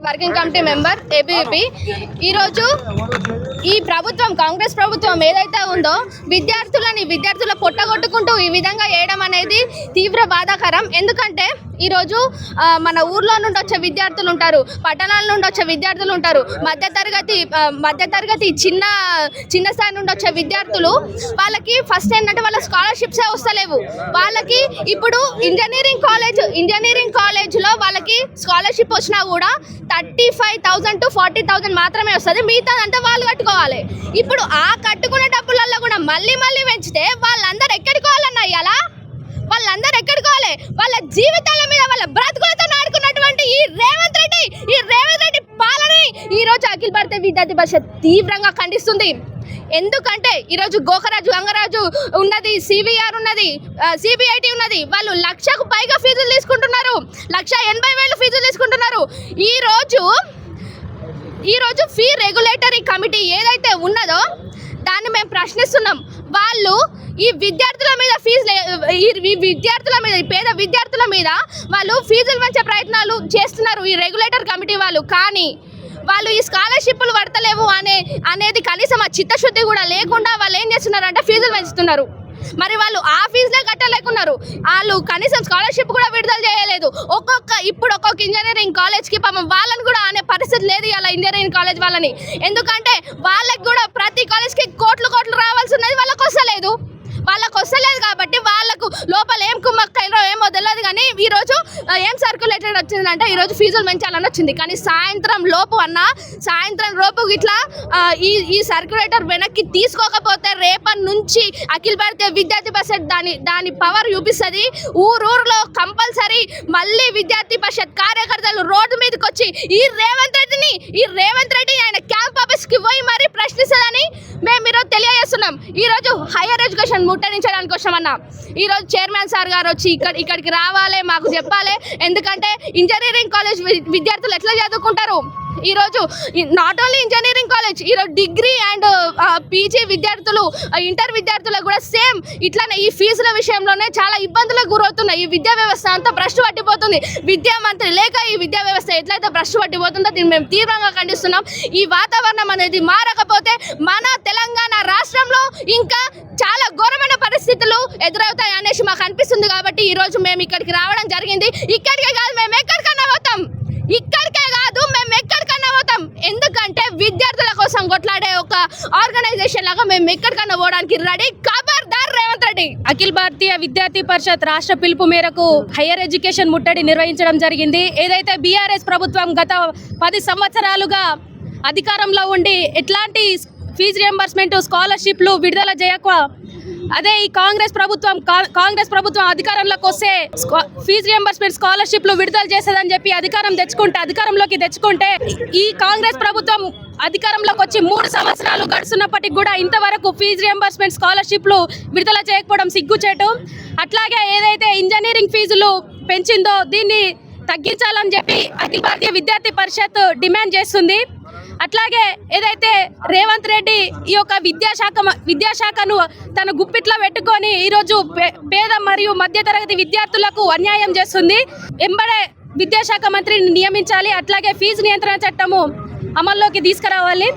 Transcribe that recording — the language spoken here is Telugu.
వర్కింగ్ కమిటీ మెంబర్ ఏబీవీపీ ఈరోజు ఈ ప్రభుత్వం కాంగ్రెస్ ప్రభుత్వం ఏదైతే ఉందో విద్యార్థుల పొట్టగొట్టుకుంటూ ఈ విధంగా చేయడం అనేది తీవ్ర బాధాకరం. ఎందుకంటే ఈరోజు మన ఊర్లో నుండి వచ్చే విద్యార్థులు ఉంటారు, పట్టణాల నుండి వచ్చే విద్యార్థులు ఉంటారు, మధ్యతరగతి చిన్న స్థాయి నుండి వచ్చే విద్యార్థులు వాళ్ళకి ఫస్ట్ ఏంటంటే వాళ్ళ స్కాలర్షిప్సే వస్తలేవు. వాళ్ళకి ఇప్పుడు ఇంజనీరింగ్ కాలేజ్లో వాళ్ళకి స్కాలర్షిప్ వచ్చినా కూడా 35,000 to 40,000 మాత్రమే వస్తుంది. మిగతాదంతా వాళ్ళు కట్టుకోవాలి. ఇప్పుడు ఆ కట్టుకునే డబ్బులలో కూడా మళ్ళీ పెంచితే వాళ్ళందరూ ఎక్కడికోవాలన్నా ఇయ్యాలా? వాళ్ళందరూ ఎక్కడికోవాలి? వాళ్ళ జీవితాల మీద వాళ్ళ బ్రతుకులతో ఆడుకున్నటువంటి ఈ రేవంత్ రెడ్డి పాలనని ఈరోజు అఖిల భారతీయ విద్యార్థి పరిషత్ తీవ్రంగా ఖండిస్తుంది. ఎందుకంటే ఈరోజు గోకరాజు గంగరాజు ఉన్నది, సివిఆర్ ఉన్నది, సిబిఐటి ఉన్నది. వాళ్ళు 1,00,000కు పైగా ఫీజులు తీసుకుంటున్నారు, 1,80,000 ఫీజులు తీసుకుంటున్నారు. ఈరోజు ఫీ రెగ్యులేటరీ కమిటీ ఏదైతే ఉన్నదో దాన్ని మేము ప్రశ్నిస్తున్నాం. వాళ్ళు ఈ విద్యార్థుల మీద పేద విద్యార్థుల మీద వాళ్ళు ఫీజులు పెంచే ప్రయత్నాలు చేస్తున్నారు ఈ రెగ్యులేటర్ కమిటీ వాళ్ళు. కానీ వాళ్ళు ఈ స్కాలర్షిప్లు పడతలేవు అనేది కనీసం ఆ చిత్తశుద్ధి కూడా లేకుండా వాళ్ళు ఏం చేస్తున్నారంటే ఫీజులు పెంచుతున్నారు. మరి వాళ్ళు ఆ ఫీజులే కట్టలేకున్నారు. వాళ్ళు కనీసం స్కాలర్షిప్ కూడా విడుదల చేయలేదు. ఇప్పుడు ఒక్కొక్క ఇంజనీరింగ్ కాలేజ్కి పాపం వాళ్ళని కూడా అనే పరిస్థితి లేదు అలా ఇంజనీరింగ్ కాలేజ్ వాళ్ళని. ఎందుకంటే వాళ్ళకి కూడా ప్రతి కాలేజ్కి కోట్లు రావాల్సి ఉన్నది, వాళ్ళకి వస్తలేదు కాబట్టి వాళ్ళకు లోపల ఏం కుమ్మక్కైనో ఏమో తెలియదు. కానీ ఈరోజు ఏం సర్క్యులేటెడ్ వచ్చిందంటే ఈరోజు ఫీజులు పెంచాలని వచ్చింది. కానీ సాయంత్రం లోపు ఇట్లా ఈ సర్క్యులేటర్ వెనక్కి తీసుకోకపోతే రేపటి నుంచి అఖిల భారతీయ విద్యార్థి పరిషత్ దాని పవర్ చూపిస్తుంది. ఊరూరులో కంపల్సరీ మళ్ళీ విద్యార్థి పరిషత్ కార్యకర్తలు రోడ్డు మీదకి వచ్చి ఈ రేవంత్ రెడ్డి ఆయన క్యాంప్ ఆఫీస్కి పోయి మరీ ప్రశ్నిస్తుందని మేము ఈరోజు తెలియజేస్తున్నాం. ఈరోజు హైయర్ ఎడ్యుకేషన్ ముట్టడించడానికి వచ్చామన్నా ఈరోజు చైర్మన్ సార్ గారు వచ్చి ఇక్కడికి రావాలి, మాకు చెప్పాలి. ఎందుకంటే ఇంజనీరింగ్ కాలేజ్ విద్యార్థులు ఎట్లా చదువుకుంటారు? ఈరోజు నాట్ ఓన్లీ ఇంజనీరింగ్ కాలేజ్, ఈరోజు డిగ్రీ అండ్ పీజీ విద్యార్థులు, ఇంటర్ విద్యార్థులకు కూడా సేమ్ ఇట్లానే ఈ ఫీజుల విషయంలోనే చాలా ఇబ్బందులకు గురవుతున్నాయి. ఈ విద్యా వ్యవస్థ అంతా భ్రష్టు పట్టిపోతుంది. విద్యా మంత్రి లేక ఈ విద్యా వ్యవస్థ ఎట్లయితే భ్రష్టు పట్టిపోతుందో దీన్ని మేము తీవ్రంగా ఖండిస్తున్నాం. ఈ వాతావరణం అనేది మారకపోతే మన తెలంగాణ రాష్ట్రంలో ఇంకా చాలా ఘోరమైన పరిస్థితులు ఎదురవుతాయి అనేసి మాకు అనిపిస్తుంది. కాబట్టి ఈరోజు మేము ఇక్కడికి రావడం జరిగింది. ఇక్కడికే కాదు, మేము ఎక్కడికన్నా పోతాం. ఎందుకంటే విద్యార్థుల కోసం కొట్లాడే ఒక ఆర్గనైజేషన్ లాగా మేము ఎక్కడికన్నా పోవడానికి రెడీ. ఖబర్దార్ రేవంత్ రెడ్డి. అఖిల భారతీయ విద్యార్థి పరిషత్ రాష్ట్ర పిలుపు మేరకు హైయర్ ఎడ్యుకేషన్ ముట్టడి నిర్వహించడం జరిగింది. ఏదైతే బీఆర్ఎస్ ప్రభుత్వం గత 10 సంవత్సరాలుగా అధికారంలో ఉండి ఎట్లాంటి ఫీజు రియంబర్స్మెంట్ స్కాలర్షిప్లు విడుదల చేయక, అదే ఈ కాంగ్రెస్ ప్రభుత్వం అధికారంలోకి వస్తే ఫీజు రియంబర్స్మెంట్ స్కాలర్షిప్లు విడుదల చేసేదని చెప్పి అధికారంలోకి తెచ్చుకుంటే ఈ కాంగ్రెస్ ప్రభుత్వం అధికారంలోకి వచ్చి 3 సంవత్సరాలు గడుస్తున్నప్పటికి కూడా ఇంతవరకు ఫీజు రియంబర్స్మెంట్ స్కాలర్షిప్లు విడుదల చేయకపోవడం సిగ్గుచేటు. అట్లాగే ఏదైతే ఇంజనీరింగ్ ఫీజులు పెంచిందో దీన్ని తగ్గించాలని చెప్పి అఖిల భారతీయ విద్యార్థి పరిషత్ డిమాండ్ చేస్తుంది. అట్లాగే ఏదైతే రేవంత్ రెడ్డి ఈ యొక్క విద్యాశాఖను తన గుప్పిట్లో పెట్టుకొని ఈరోజు పేద మరియు మధ్యతరగతి విద్యార్థులకు అన్యాయం చేస్తుంది. వెంబడే విద్యాశాఖ మంత్రిని నియమించాలి. అట్లాగే ఫీజు నియంత్రణ చట్టము అమల్లోకి తీసుకురావాలి.